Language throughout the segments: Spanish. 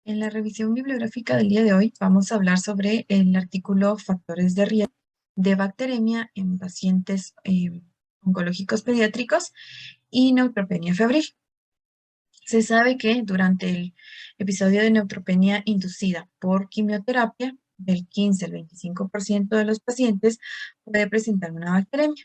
En la revisión bibliográfica del día de hoy vamos a hablar sobre el artículo Factores de riesgo de bacteremia en pacientes oncológicos pediátricos y neutropenia febril. Se sabe que durante el episodio de neutropenia inducida por quimioterapia, del 15 al 25% de los pacientes puede presentar una bacteremia.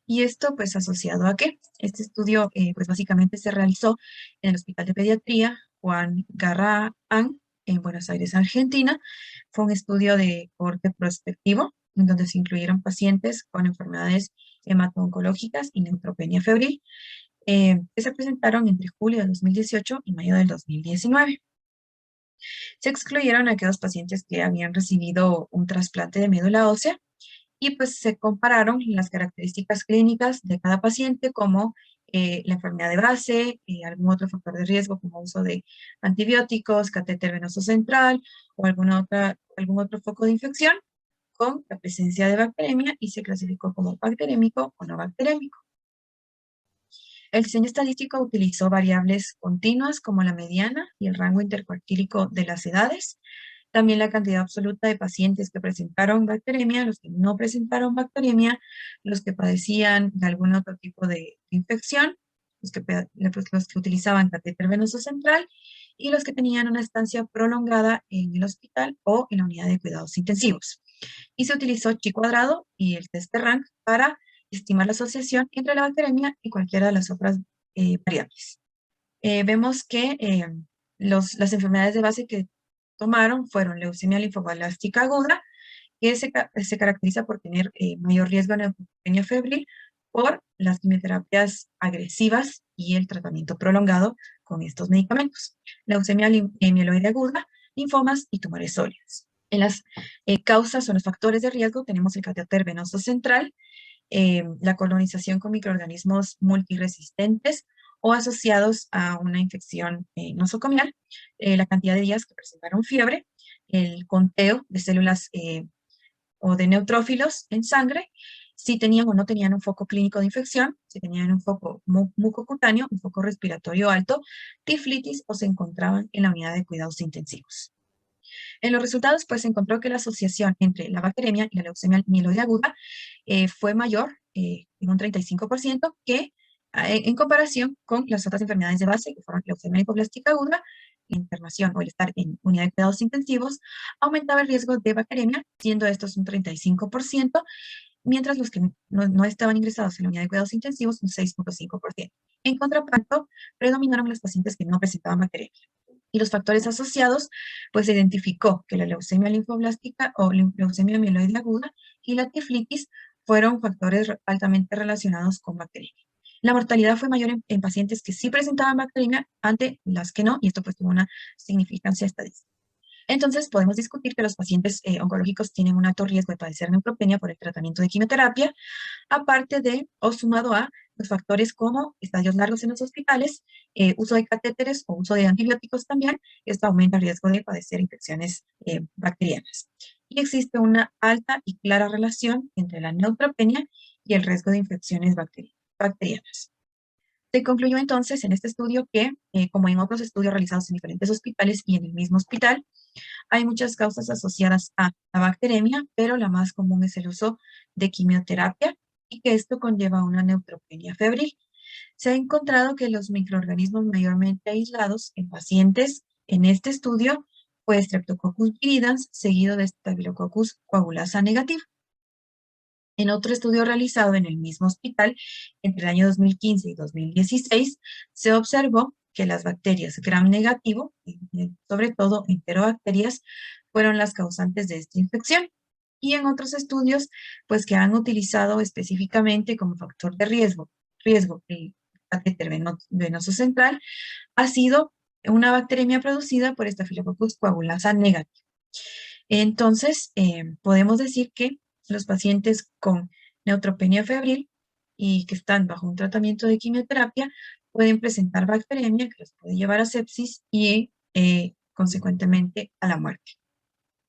¿Y esto pues asociado a qué? Este estudio pues básicamente se realizó en el Hospital de Pediatría Juan Garrahan en Buenos Aires, Argentina. Fue un estudio de corte prospectivo en donde se incluyeron pacientes con enfermedades hemato-oncológicas y neutropenia febril que se presentaron entre julio de 2018 y mayo del 2019. Se excluyeron a aquellos pacientes que habían recibido un trasplante de médula ósea y pues se compararon las características clínicas de cada paciente como la enfermedad de base, algún otro factor de riesgo como uso de antibióticos, catéter venoso central o algún otro foco de infección con la presencia de bacteremia y se clasificó como bacterémico o no bacterémico. El diseño estadístico utilizó variables continuas como la mediana y el rango intercuartílico de las edades, también la cantidad absoluta de pacientes que presentaron bacteremia, los que no presentaron bacteremia, los que padecían de algún otro tipo de infección, los que utilizaban catéter venoso central y los que tenían una estancia prolongada en el hospital o en la unidad de cuidados intensivos. Y se utilizó chi cuadrado y el test de rank para estimar la asociación entre la bacteremia y cualquiera de las otras variables. Vemos que las enfermedades de base que tomaron fueron leucemia linfoblástica aguda, que se caracteriza por tener mayor riesgo de neutropenia febril por las quimioterapias agresivas y el tratamiento prolongado con estos medicamentos. Leucemia mieloide aguda, linfomas y tumores sólidos. En las causas o los factores de riesgo tenemos el catéter venoso central, la colonización con microorganismos multiresistentes o asociados a una infección nosocomial, la cantidad de días que presentaron fiebre, el conteo de células o de neutrófilos en sangre, si tenían o no tenían un foco clínico de infección, si tenían un foco mucocutáneo, un foco respiratorio alto, tiflitis o se encontraban en la unidad de cuidados intensivos. En los resultados, pues se encontró que la asociación entre la bacteremia y la leucemia mieloide aguda fue mayor en un 35% que en comparación con las otras enfermedades de base, que fueron leucemia linfoblástica aguda, la internación o el estar en unidad de cuidados intensivos, aumentaba el riesgo de bacteremia, siendo estos un 35%, mientras los que no estaban ingresados en la unidad de cuidados intensivos, un 6,5%. En contrapunto, predominaron los pacientes que no presentaban bacteremia. Y los factores asociados, pues se identificó que la leucemia linfoblástica o leucemia mieloide aguda y la tiflitis fueron factores altamente relacionados con bacteremia. La mortalidad fue mayor en pacientes que sí presentaban bacteremia ante las que no, y esto pues tuvo una significancia estadística. Entonces, podemos discutir que los pacientes oncológicos tienen un alto riesgo de padecer neutropenia por el tratamiento de quimioterapia, aparte de o sumado a los factores como estadios largos en los hospitales, uso de catéteres o uso de antibióticos también. Esto aumenta el riesgo de padecer infecciones bacterianas. Y existe una alta y clara relación entre la neutropenia y el riesgo de infecciones bacterianas. Se concluyó entonces en este estudio que, como en otros estudios realizados en diferentes hospitales y en el mismo hospital, hay muchas causas asociadas a la bacteremia, pero la más común es el uso de quimioterapia y que esto conlleva una neutropenia febril. Se ha encontrado que los microorganismos mayormente aislados en pacientes en este estudio fue Streptococcus viridans seguido de Staphylococcus coagulasa negativa. En otro estudio realizado en el mismo hospital entre el año 2015 y 2016, se observó que las bacterias gram negativo, sobre todo enterobacterias, fueron las causantes de esta infección. Y en otros estudios, pues que han utilizado específicamente como factor de riesgo el catéter venoso central, ha sido una bacteremia producida por Staphylococcus coagulasa negativa. Entonces, podemos decir que los pacientes con neutropenia febril y que están bajo un tratamiento de quimioterapia pueden presentar bacteremia que los puede llevar a sepsis y, consecuentemente, a la muerte.